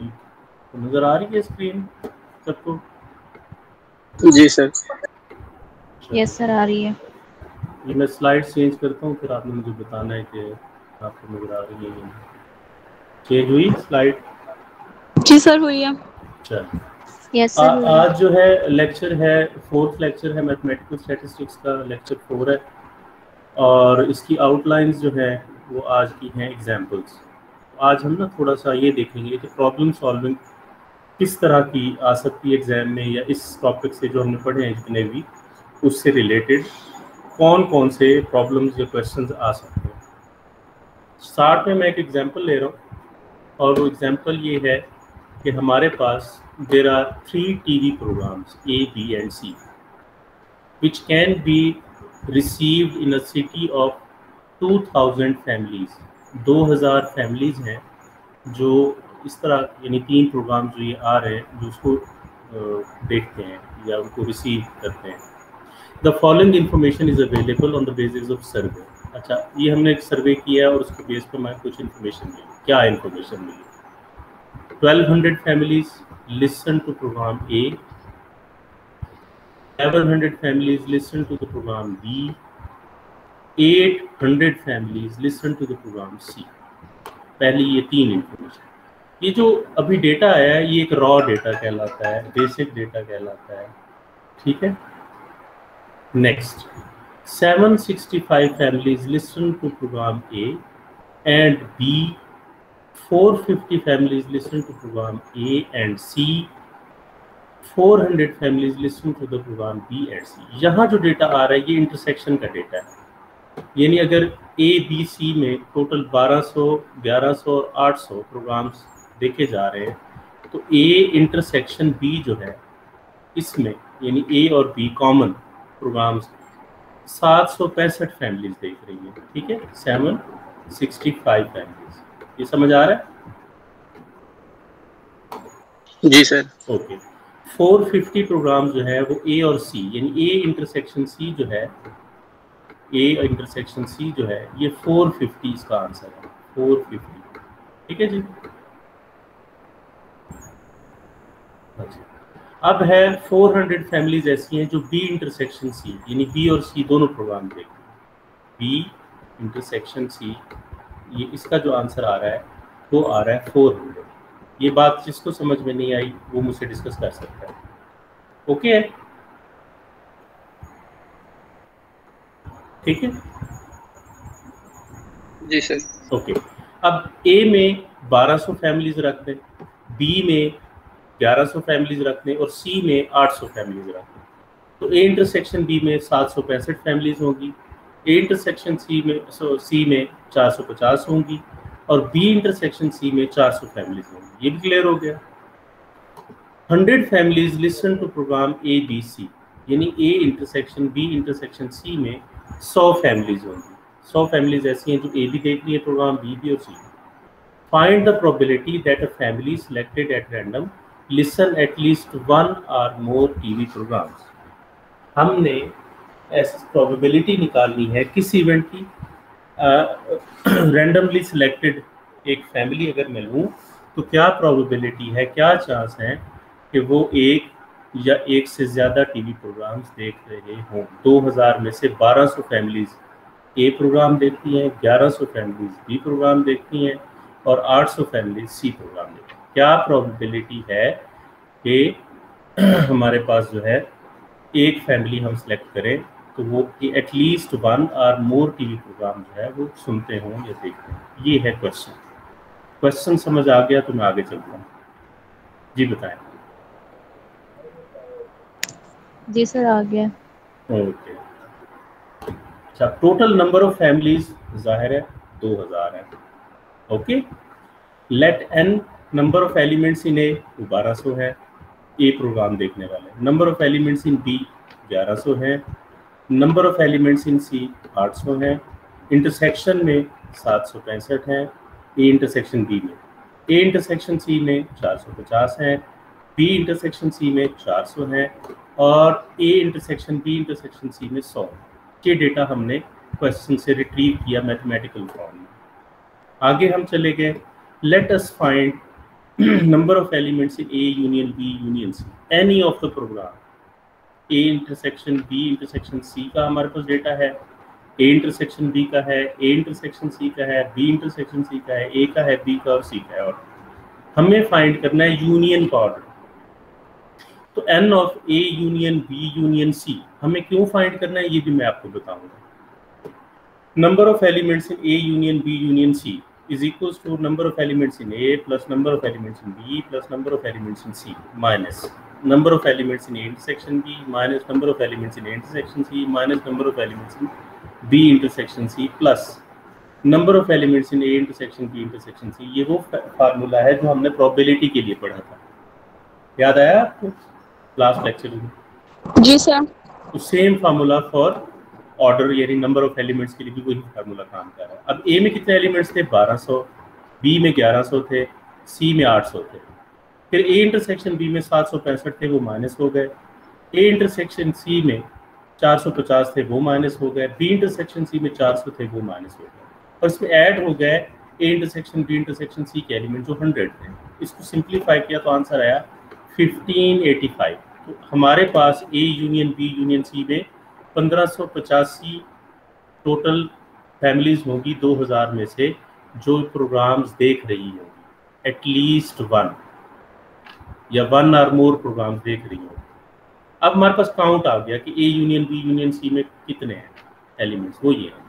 तो नज़र आ रही है स्क्रीन सबको? जी सर। यस सर, आ रही है। ये मैं स्लाइड चेंज करता हूँ, फिर आपने मुझे बताना है कि आपको नज़र आ रही है या नहीं। चेंज हुई स्लाइड? जी सर, हुई है। चल, यस सर, हुई है। आज जो है लेक्चर है, 4th लेक्चर है, मैथमेटिकल स्टैटिस्टिक्स का लेक्चर 4 है, और इसकी आउटलाइंस जो है वो आज की हैं एग्जांपल्स। आज हम ना थोड़ा सा ये देखेंगे कि प्रॉब्लम सॉल्विंग किस तरह की आ सकती है एग्जाम में, या इस टॉपिक से जो हमने पढ़े हैं जितने भी, उससे रिलेटेड कौन कौन से प्रॉब्लम्स या क्वेश्चंस आ सकते हैं। स्टार्ट में मैं एक एग्जांपल ले रहा हूँ, और वो एग्जांपल ये है कि हमारे पास there are 3 TV programmes A, B and C which can be received in a city of 2000 families। 2000 families हैं जो इस तरह, यानी 3 प्रोग्राम जो ये आ रहे हैं जो उसको देखते हैं या उनको रिसीव करते हैं। The following information is available on the basis of सर्वे। अच्छा, ये हमने एक सर्वे किया है और उसके बेस पर मैं कुछ इन्फॉर्मेशन मिली। क्या information milli? 1200 families listen to program A, 700 families listen to the program B, 800 families listen to the program C। पहली ये 3 इन्फॉर्मेशन। ये जो अभी डेटा आया है ये एक रॉ डेटा कहलाता है, बेसिक डेटा कहलाता है, ठीक है। Next, 765 families listen to program A and B, 450 families listen to program A and C, 400 families listen to the program B and C। यहाँ जो डेटा आ रहा है ये इंटरसेक्शन का डेटा है, यानी अगर A, B, C में टोटल 1200, 1100 और 800 प्रोग्राम्स देखे जा रहे हैं, तो A इंटरसेक्शन B जो है इसमें, यानी A और B कॉमन प्रोग्राम्स 765 फैमिलीज देख रही है, ठीक है, 765 फैमिलीज। ये समझ आ रहा है? जी सर। ओके। 450 प्रोग्राम जो है वो A और C, यानी A इंटरसेक्शन C जो है, A इंटरसेक्शन C जो है ये 450 इसका आंसर है, 450, ठीक है जी। अच्छा, अब है 400 फैमिलीज ऐसी हैं जो B इंटरसेक्शन C, यानी B और C दोनों प्रोग्राम देखते हैं। B इंटरसेक्शन C, ये इसका जो आंसर आ रहा है वो आ रहा है 400। ये बात जिसको समझ में नहीं आई वो मुझसे डिस्कस कर सकता है, ओके, ठीक है, जी सर। ओके। अब A में 1200 फैमिलीज रख दें, B में 1100 फैमिलीज रख दें और C में 800 फैमिलीज रख दें, तो A इंटरसेक्शन B में 765 फैमिलीज होंगी, A इंटरसेक्शन C में 450 होंगी और B इंटरसेक्शन C में 400 फैमिलीज होंगी। ये भी क्लियर हो गया। 100 families listen to program A, B, C, यानी A intersection B intersection C में 100 फैमिलीज होंगी। 100 फैमिलीज ऐसी हैं जो A भी देख रही है प्रोग्राम B भी और C। Find the probability that a family selected at random listen at least 1 और मोर टीवी प्रोग्राम्स। हमने ऐसी प्रोबेबिलिटी निकालनी है किस इवेंट की, रैंडमली सिलेक्टेड एक फैमिली अगर मैं लूँ तो क्या प्रोबेबिलिटी है, क्या चांस है कि वो एक या एक से ज़्यादा टीवी प्रोग्राम्स देख रहे हों। 2000 में से 1200 फैमिलीज ए प्रोग्राम देखती हैं, 1100 फैमिलीज बी प्रोग्राम देखती हैं और 800 फैमिलीज सी प्रोग्राम देखती हैं। क्या प्रोबेबिलिटी है कि हमारे पास जो है एक फैमिली हम सेलेक्ट करें तो वो एटलीस्ट 1 और मोर टीवी प्रोग्राम जो है वो सुनते हों या देखते हों। ये है क्वेश्चन समझ आ गया तो मैं आगे चलता हूँ। जी बताएं। जी सर, आ गया। ओके, अच्छा, टोटल नंबर ऑफ फैमिलीज जाहिर है 2000 है, okay. Let n number of elements in A 1200 है, ए प्रोग्राम देखने वाले। Number of elements in B 1100 है, number of elements in C 800 है, इंटरसेक्शन में 765 है, ए इंटरसेक्शन बी में, ए इंटरसेक्शन सी में 450 है, बी इंटरसेक्शन सी में 400 है और A intersection B intersection C में 100। ये डेटा हमने क्वेश्चन से रिट्रीव किया मैथमेटिकल फॉर्म में। आगे हम चले गए, let us find number of elements in A union B union C, any of the program A intersection B intersection C का हमारे पास डेटा है, A इंटरसेक्शन B का है, A इंटरसेक्शन C का है, B इंटरसेक्शन C का है, A का है, B का और C का है, और हमें फाइंड करना है यूनियन का ऑर्डर। तो n of A union B union C हमें क्यों फाइंड करना है ये भी मैं आपको बताऊंगा। Number of elements in A union B union C is equals to number of elements in A plus number of elements in B plus number of elements in C minus number of elements in A intersection B minus number of elements in A intersection C minus number of elements in B intersection C plus number of elements in A intersection B intersection C। ये वो formula है जो हमने probability के लिए पढ़ा था, याद आया आपको लास्ट लेक्चर में? जी सर। तो सेम फार्मूला फॉर ऑर्डर यानी नंबर ऑफ एलिमेंट्स के लिए भी वही फार्मूला काम कर रहा है। अब ए में कितने एलिमेंट्स थे? 1200, बी में 1100 थे, सी में 800 थे। फिर ए इंटरसेक्शन बी में 765 थे, वो माइनस हो गए। ए इंटरसेक्शन सी में 450 थे, वो माइनस हो गए। बी इंटरसेक्शन सी में 400 थे, वो माइनस हो गए, और इसमें ऐड हो गए A intersection B intersection C के एलिमेंट जो 100 थे। इसको सिंप्लीफाई किया तो आंसर आया 1585। तो हमारे पास A union B union C में 1585 टोटल फैमिलीज होंगी 2000 में से जो प्रोग्राम्स देख रही होंगी, एटलीस्ट वन या वन और मोर प्रोग्राम्स देख रही होंगी। अब हमारे पास काउंट आ गया कि A union B union C में कितने हैं एलिमेंट्स, वो ये है।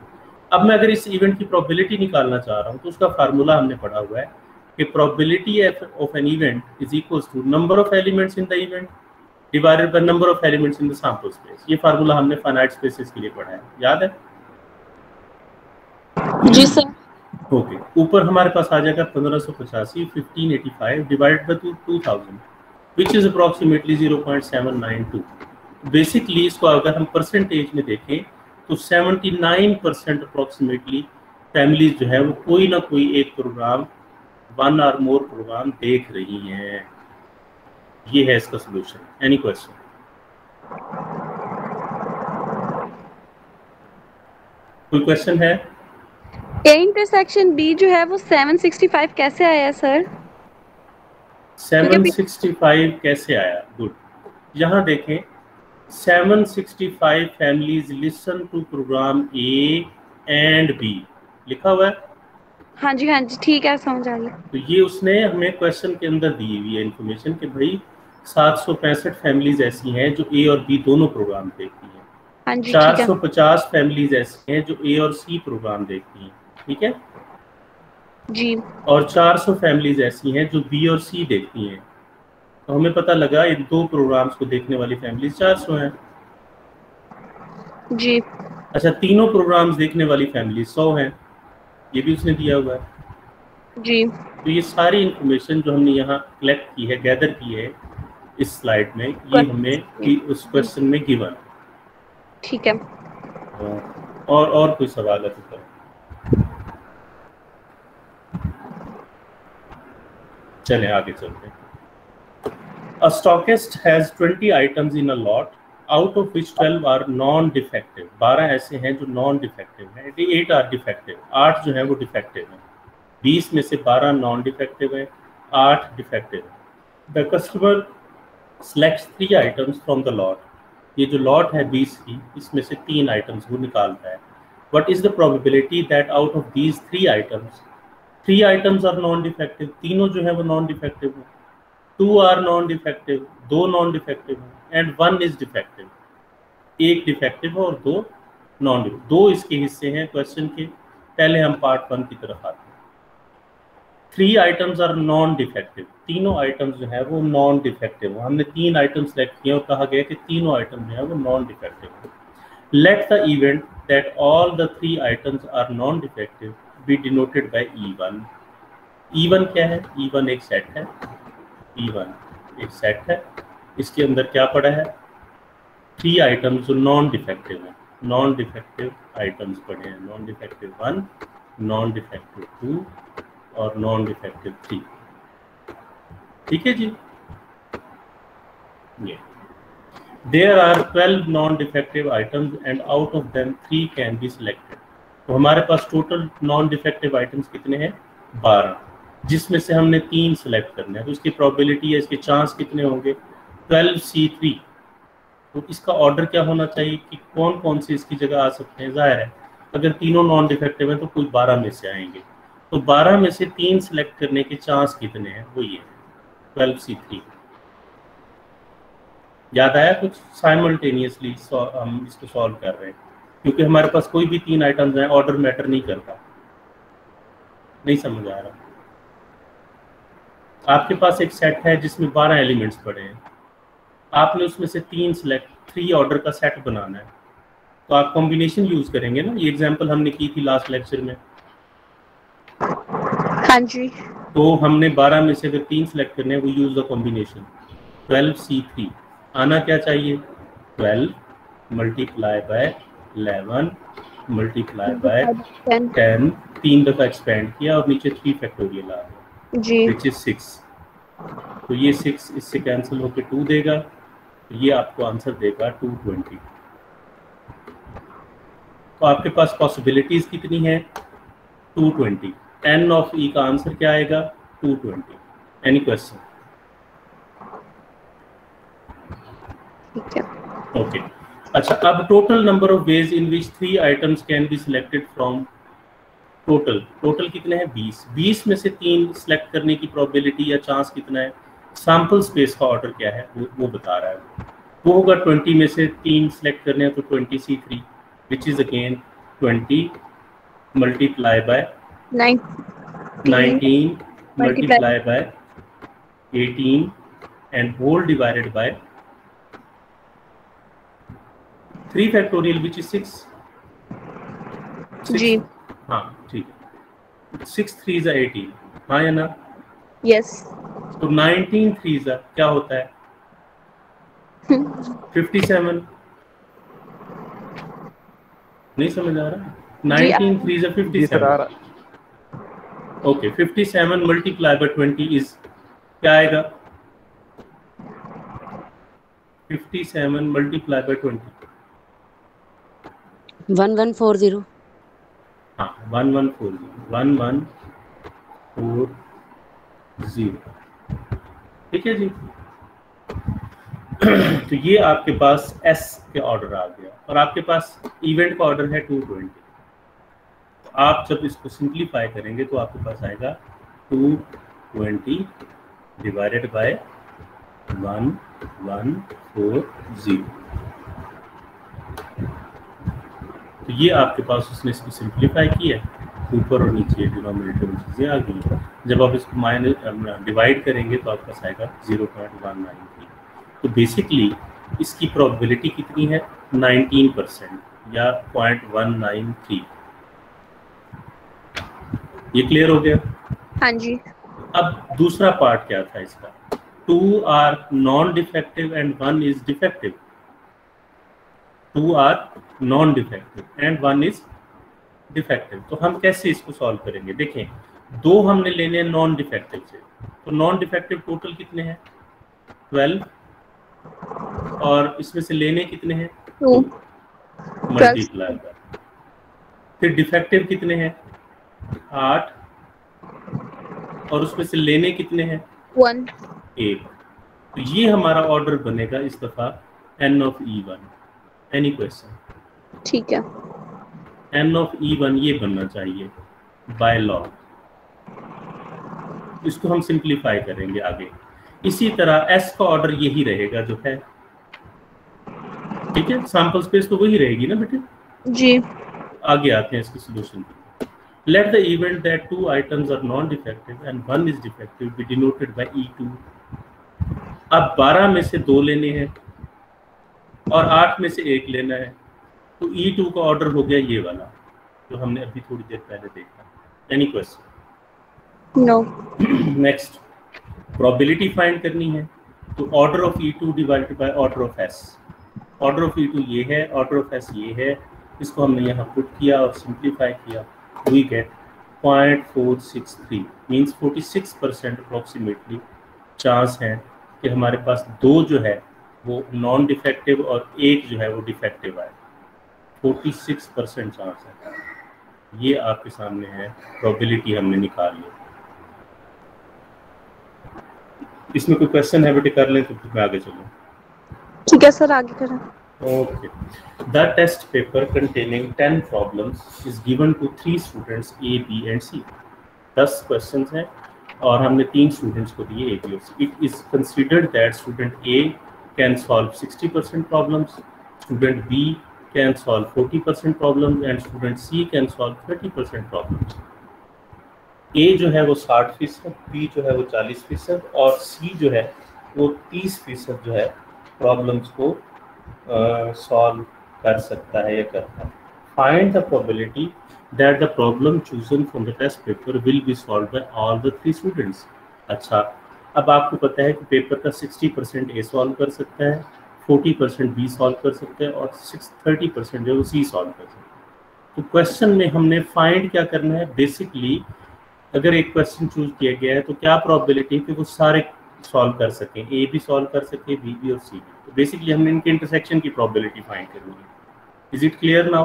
अब मैं अगर इस इवेंट की प्रोबेबिलिटी निकालना चाह रहा हूँ तो उसका फार्मूला हमने पढ़ा हुआ है कि probability of an event is equals to number of elements in the event divided by number of elements in the sample space. ये फार्मूला हमने फाइनाइट स्पेसेस के लिए पढ़ा है, याद है? जी सर। ओके, ऊपर हमारे पास आ जाएगा 1585 1585 divided by 2000 which is approximately 0.792। Basically इसको अगर हम परसेंटेज में देखें तो 79% अप्रॉक्सीमेटली फैमिलीज जो है वो कोई ना कोई एक प्रोग्राम, वन और मोर प्रोग्राम देख रही हैं। ये है इसका सॉल्यूशन। Any question? कोई क्वेश्चन है? ए इंटरसेक्शन बी जो है वो 765 कैसे आया सर? 765 कैसे आया? गुड। यहाँ देखें 765 families listen to program A and B लिखा हुआ है। हाँ जी ठीक है, समझ आ गया। तो ये उसने हमें क्वेश्चन के अंदर दी हुई है इन्फॉर्मेशन कि भाई 765 फैमिलीज ऐसी हैं जो ए और बी दोनों प्रोग्राम देखती हैं। हाँ जी, 450 फैमिलीज ऐसी हैं जो ए और सी प्रोग्राम देखती हैं, ठीक है जी। और 400 फैमिलीज ऐसी हैं जो बी और सी देखती हैं। तो हमें पता लगा इन दो प्रोग्राम्स को देखने वाली फैमिलीज 400 हैं जी। अच्छा, तीनों प्रोग्राम्स देखने वाली फैमिली 100 हैं, ये भी उसने दिया हुआ है जी। तो ये सारी इंफॉर्मेशन जो हमने यहाँ कलेक्ट की है, गैदर की है इस स्लाइड में, ये हमें उस क्वेश्चन में गिवन। ठीक है। और कोई सवाल है तो? चलें आगे चलते हैं। A stochast has 20 items in a lot, out of which 12 are non-defective। 12 ऐसे हैं जो non-defective हैं, 8 are defective। 8 जो हैं वो defective हैं। 20 में से 12 non-defective हैं, 8 defective हैं। The customer selects 3 items from the lot। ये जो lot है 20 की, इसमें से 3 items वो निकालता है। What is the probability that out of these 3 items, 3 items are non-defective? तीनों जो है वो non-defective हैं। 2 are non-defective, 2 non-defective हैं, and 1 is defective। एक डिफेक्टिव है और 2 non-defective। 2 इसके हिस्से हैं क्वेश्चन के। पहले हम पार्ट 1 की तरफ आते हैं। 3 items are non-defective। तीनों आइटम्स जो है वो नॉन डिफेक्टिव। हमने 3 आइटम सेलेक्ट किए और कहा गया कि तीनों आइटम जो है वो non defective. Let the event that all the 3 items are non defective be denoted by E1। E1 क्या है? E1 एक सेट है। E1 एक सेट है, इसके अंदर क्या पड़ा है? 3 आइटम्स जो नॉन डिफेक्टिव हैं, नॉन डिफेक्टिव आइटम्स पड़े हैं। नॉन डिफेक्टिव 1, नॉन डिफेक्टिव 2 और नॉन डिफेक्टिव 3। ठीक है जी। ये there are 12 non defective items and out of them 3 can be selected. तो हमारे पास टोटल नॉन डिफेक्टिव आइटम्स कितने हैं? 12। जिसमें से हमने 3 सेलेक्ट करने हैं, तो इसकी प्रोबेबिलिटी है, इसके चांस कितने होंगे 12C3। तो इसका ऑर्डर क्या होना चाहिए कि कौन कौन से इसकी जगह आ सकते हैं। जाहिर है अगर तीनों नॉन डिफेक्टिव हैं तो कुल 12 में से आएंगे, तो 12 में से 3 सेलेक्ट करने के चांस कितने हैं, वो ये 12C3। याद आया कुछ? साइमल्टेनियसली हम इसको सॉल्व कर रहे हैं क्योंकि हमारे पास कोई भी 3 आइटम्स हैं, ऑर्डर मैटर नहीं करता। नहीं समझ आ रहा? आपके पास एक सेट है जिसमें 12 एलिमेंट्स पड़े हैं, आपने उसमें से 3 ऑर्डर का सेट बनाना है, तो आप कॉम्बिनेशन यूज करेंगे ना। ये एग्जांपल हमने की थी लास्ट लेक्चर में। हाँ जी। तो हमने 12 में से अगर 3 सेलेक्ट करने हैं, वो यूज द कॉम्बिनेशन 12C3। आना क्या चाहिए 12 मल्टीप्लाई बाय 11 मल्टीप्लाई बाय 10, 3 दफा एक्सपेंड किया और नीचे 3 फैक्टोरियल आ गया जी। विच इज 6। तो ये 6 इससे कैंसिल होकर 2 देगा, तो ये आपको आंसर देगा 220। तो आपके पास पॉसिबिलिटीज कितनी है 220। n ऑफ e का आंसर क्या आएगा 220। Any question? ठीक है। ओके अच्छा, अब total number of ways in which 3 items can be selected from. Total कितने हैं 20। 20 में से 3 सिलेक्ट करने की प्रोबेबिलिटी या चांस कितना है। सैंपल स्पेस का ऑर्डर क्या है वो बता रहा है। वो होगा 20 में से 3 सिलेक्ट करने हैं तो 20C3 which is again 20 multiply by 19 multiply by 18 and whole divided by 3 factorial which is 6। जी हाँ ठीक है। 6 3 is 18, हाँ या ना? यस। तो 19 3 is क्या होता है 57। नहीं समझ आ रहा? 19 3 is 57। Okay 57 multiply by 20 is क्या आएगा 57 मल्टीप्लाई बाय 20 1140। हाँ 1140 1140। ठीक है जी। तो ये आपके पास S के ऑर्डर आ गया और आपके पास इवेंट का ऑर्डर है 220। तो आप जब इसको सिंप्लीफाई करेंगे तो आपके पास आएगा 220 डिवाइडेड बाय 1140। तो ये आपके पास उसने इसको सिंप्लीफाई किया है, ऊपर और नीचे डिनोमिनेटर में चीज़ें आ गई। जब आप इसको माइनस डिवाइड करेंगे तो आपके पास आएगा 0.193। तो बेसिकली इसकी प्रोबेबिलिटी कितनी है 19% या 0.193। ये क्लियर हो गया? हाँ जी। अब दूसरा पार्ट क्या था इसका 2 are non defective and 1 is defective. 2 are non defective and 1 is defective. तो हम कैसे इसको सॉल्व करेंगे? देखें 2 हमने लेने हैं नॉन डिफेक्टिव से, तो नॉन डिफेक्टिव टोटल कितने हैं 12 और इसमें से लेने कितने हैं 2 मल्टीप्लाई बाय, फिर डिफेक्टिव कितने हैं 8 और उसमें से लेने कितने हैं 1। तो ये हमारा ऑर्डर बनेगा इस दफा n of E1। Any question? ठीक है। n ऑफ E1 ये बनना चाहिए बाय लॉ। इसको हम सिंप्लीफाई करेंगे आगे। इसी तरह S का ऑर्डर यही रहेगा जो है, ठीक है। सैंपल स्पेस तो वही रहेगी ना बेटे जी। आगे आते हैं इसके सॉल्यूशन पे। Let the event that 2 items are non defective and 1 is defective be denoted by E2। अब 12 में से 2 लेने हैं और 8 में से 1 लेना है, तो E2 का ऑर्डर हो गया ये वाला जो हमने अभी थोड़ी देर पहले देखा। Any question? No. Next probability find करनी है, तो order of E2 divided by order of S। Order of E2 ये है, ऑर्डर ऑफ S ये है। इसको हमने यहाँ पुट किया और सिंप्लीफाई किया, we get 0.463 means 46% approximately chance है कि हमारे पास 2 जो है वो नॉन डिफेक्टिव और 1 जो है वो डिफेक्टिव आए। 46% चांस है। ये आपके सामने है, प्रोबेबिलिटी हमने निकाल ली। इसमें कोई क्वेश्चन है बेटे, कर लें तो फिर मैं आगे चलूँ। ठीक है सर, आगे करें। Okay. The test paper containing 10 problems is given to 3 students A, B and C. 10 questions हैं और हमने 3 students को दिए A, B और C. It is considered that student A can solve 60% problems, student B can solve 40% problems and student C can solve 30% problems. A जो है वो 60%, B जो है वो 40% और C जो है वो 30% जो है प्रॉब्लम्स को सॉल्व कर सकता है या करता है। Find the probability that the problem chosen from the test paper will be solved by all the 3 students. अच्छा, अब आपको पता है कि पेपर का 60% ए सॉल्व कर सकता है, 40% बी सॉल्व कर सकता है और 30% जो है वो सी सॉल्व कर सकता है। तो क्वेश्चन में हमने फाइंड क्या करना है, बेसिकली अगर एक क्वेश्चन चूज किया गया है तो क्या प्रोबेबिलिटी कि वो सारे सॉल्व कर सकें, ए भी सॉल्व कर सके, बी भी और सी भी। तो बेसिकली हमने इनके इंटरसेक्शन की प्रोबेबिलिटी फाइंड करनी है। Is it clear now?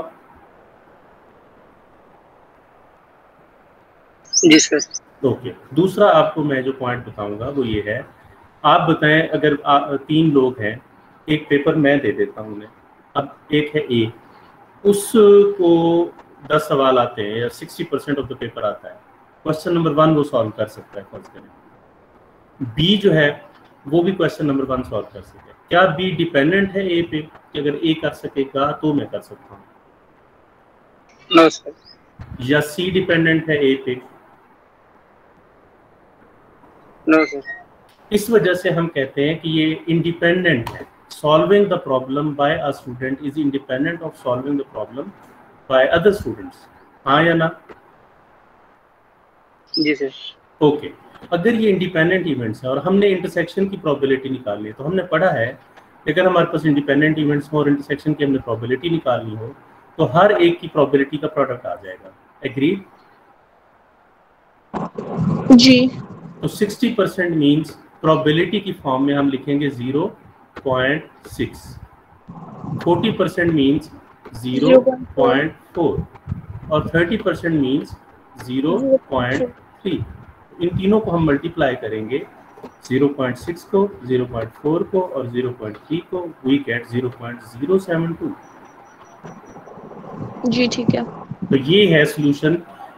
जी सर। ओके, दूसरा आपको मैं जो पॉइंट बताऊंगा वो ये है, आप बताएं अगर 3 लोग हैं, एक पेपर मैं दे देता हूं उन्हें, अब एक है ए, उसको 10 सवाल आते हैं या 60% ऑफ द पेपर आता है, क्वेश्चन नंबर 1 वो सॉल्व कर सकता है फर्स्ट करें। बी जो है वो भी क्वेश्चन नंबर 1 सॉल्व कर सके। क्या बी डिपेंडेंट है ए पे कि अगर ए कर सकेगा तो मैं कर सकता हूँ? No sir. या सी डिपेंडेंट है ए पे? No sir. इस वजह से हम कहते हैं कि ये इंडिपेंडेंट है। Solving the problem by a student is independent of solving the problem by other students. हाँ या ना? जी सर। ओके, अगर ये इंडिपेंडेंट इवेंट्स हैं और हमने इंटरसेक्शन की प्रोबेबिलिटी निकालनी है, तो हमने पढ़ा है अगर हमारे पास इंडिपेंडेंट इवेंट्स हो और इंटरसेक्शन की हमने प्रोबेबिलिटी निकालनी हो तो हर एक की प्रोबेबिलिटी का प्रोडक्ट आ जाएगा। एग्रीड? जी। तो 60% मीन्स प्रोबेबिलिटी की फॉर्म में हम लिखेंगे 0.6, 40% मीन्स 0.4 और 30% मीन्स 0.3। इन तीनों को हम मल्टीप्लाई करेंगे, 0.6 को, 0.4 को और 0.3 को, वी गेट 0.072। जी ठीक है। तो ये है सॉल्यूशन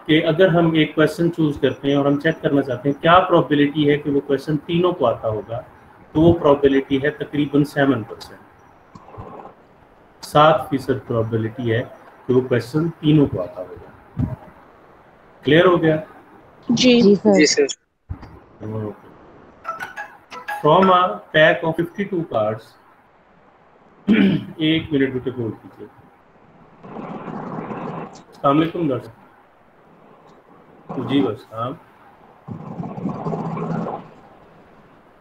कि अगर हम एक क्वेश्चन चूज करते हैं और हम चेक करना चाहते हैं क्या प्रोबेबिलिटी है कि वो क्वेश्चन तीनों को आता होगा, तो वो प्रोबेबिलिटी है तकरीबन 7%। 7% प्रोबेबिलिटी है कि वो क्वेश्चन तीनों को आता होगा। क्लियर हो गया? जी सर। जी sir. From a pack of 52 cards, 1 minute रुके होल्ड कीजिए। अस्सलाम वालेकुम डॉक्टर जी। बस हाँ,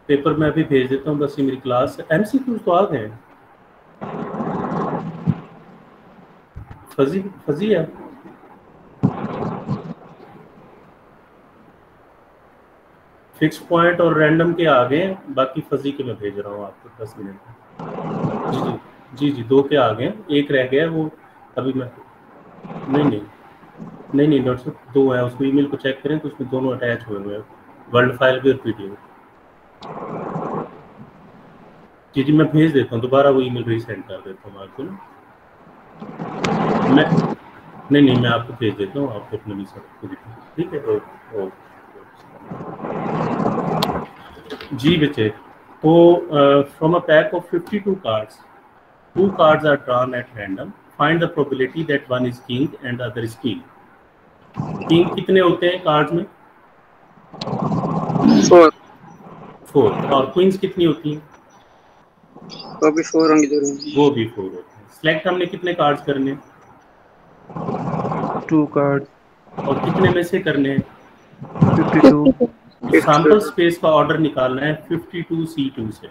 पेपर मैं अभी भेज देता हूँ, बस ये मेरी क्लास है। MCQ तो आ गए। फजी है। फिक्स पॉइंट और रैंडम के आगे, बाकी फजी के मैं भेज रहा हूँ आपको 10 मिनट में। जी 2 के आगे, एक रह गया वो अभी मैं नहीं डॉक्टर साहब 2 है, उसको ईमेल को चेक करें तो उसमें दोनों अटैच हुए हैं, वर्ल्ड फाइल भी और PDF। जी मैं भेज देता हूँ, दोबारा वो ईमेल रीसेंड कर देता हूँ आपको ना। मैं आपको भेज देता हूँ, आपको अपने भी सब ठीक है। ओके जी बच्चे, तो from a pack of 52 cards, 2 cards are drawn at random. Find the probability that one is king and the other is queen. King कितने होते हैं कार्ड्स में? 4 और क्वींस कितनी होती हैं? वो भी 4 होंगी। वो भी 4 होते हैं। सिलेक्ट हमने कितने कार्ड्स करने हैं? 2 कार्ड्स। और कितने में से करने हैं? 52। सैंपल स्पेस का ऑर्डर निकालना है 52C2 से।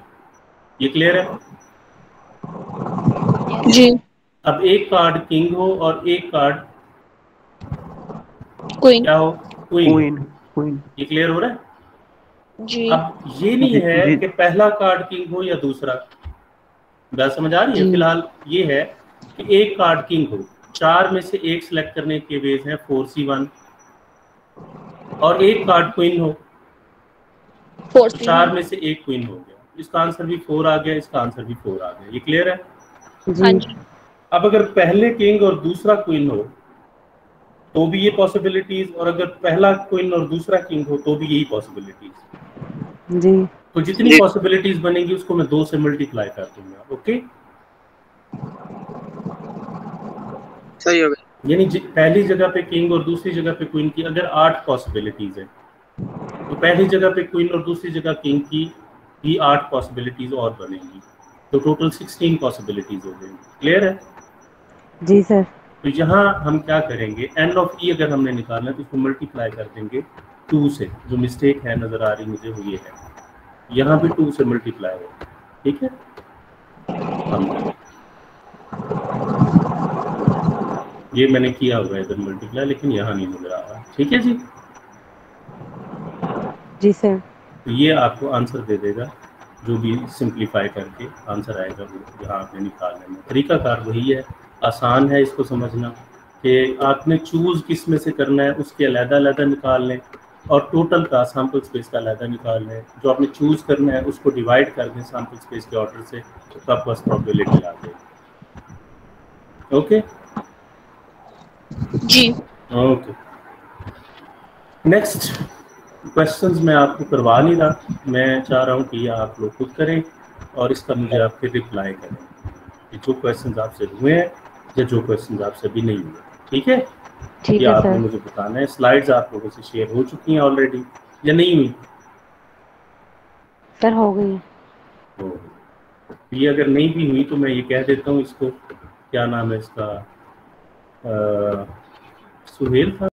ये क्लियर है? जी। अब एक कार्ड किंग हो और एक कार्ड क्वीन। क्या हो? क्वीन। ये क्लियर हो रहा है? जी। अब ये नहीं है कि पहला कार्ड किंग हो या दूसरा, बात समझ आ रही है? फिलहाल ये है कि एक कार्ड किंग हो, 4 में से एक सिलेक्ट करने के वेज हैं 4C1, और एक कार्ड क्वीन हो, फोर्थ तो 4 में से एक क्वीन हो गया, इसका आंसर भी 4 आ गया, इसका आंसर भी 4 आ गया। ये क्लियर है? हाँ जी। अब अगर पहले किंग और दूसरा क्वीन हो तो भी ये पॉसिबिलिटीज, और अगर पहला क्वीन और दूसरा किंग हो तो भी यही पॉसिबिलिटीज जी। तो जितनी पॉसिबिलिटीज बनेगी उसको मैं 2 से मल्टीप्लाई कर दूंगा। ओके, सही हो गया। यानी पहली जगह पे किंग और दूसरी जगह पे क्वीन की अगर 8 पॉसिबिलिटीज है तो पहली जगह पे क्वीन और दूसरी जगह किंग की भी 8 पॉसिबिलिटीज और बनेंगी, तो टोटल 16 पॉसिबिलिटीज हो जाएंगी। क्लियर है? जी सर। तो यहाँ हम क्या करेंगे, एंड ऑफ ई अगर हमने निकालना है तो उसको मल्टीप्लाई कर देंगे 2 से। जो मिस्टेक है नजर आ रही मुझे वो ये है, यहाँ भी 2 से मल्टीप्लाई होगा। ठीक है, ये मैंने किया हुआ है इधर मल्टीप्लाई, लेकिन यहाँ नहीं नजर आ रहा। ठीक है जी, जी सर। तो ये आपको आंसर दे देगा, जो भी सिंप्लीफाई करके आंसर आएगा वो यहाँ आपने निकालने में। तरीकाकार वही है, आसान है इसको समझना कि आपने चूज किस में से करना है, उसके अलग-अलग निकाल लें और टोटल का सैंपल स्पेस का अलग निकाल लें। जो आपने चूज करना है उसको डिवाइड कर दें सैंपल स्पेस के ऑर्डर से, तो आपके पास प्रोबेबिलिटी आ जाएगी। ओके जी। ओके, नेक्स्ट क्वेश्चंस मैं आपको करवा नहीं रहा, मैं चाह रहा हूँ कि ये आप लोग खुद करें और इसका मुझे आपके रिप्लाई करें कि जो क्वेश्चंस आपसे हुए हैं या जो क्वेश्चंस आपसे भी नहीं हुए। ठीक है, ठीक ये है आपने सर। मुझे बताना है। स्लाइड्स आप लोगों से शेयर हो चुकी हैं ऑलरेडी या नहीं हुई? सर हो गई। ये अगर नहीं भी हुई तो मैं ये कह देता हूँ, इसको क्या नाम है इसका, सुहेल था।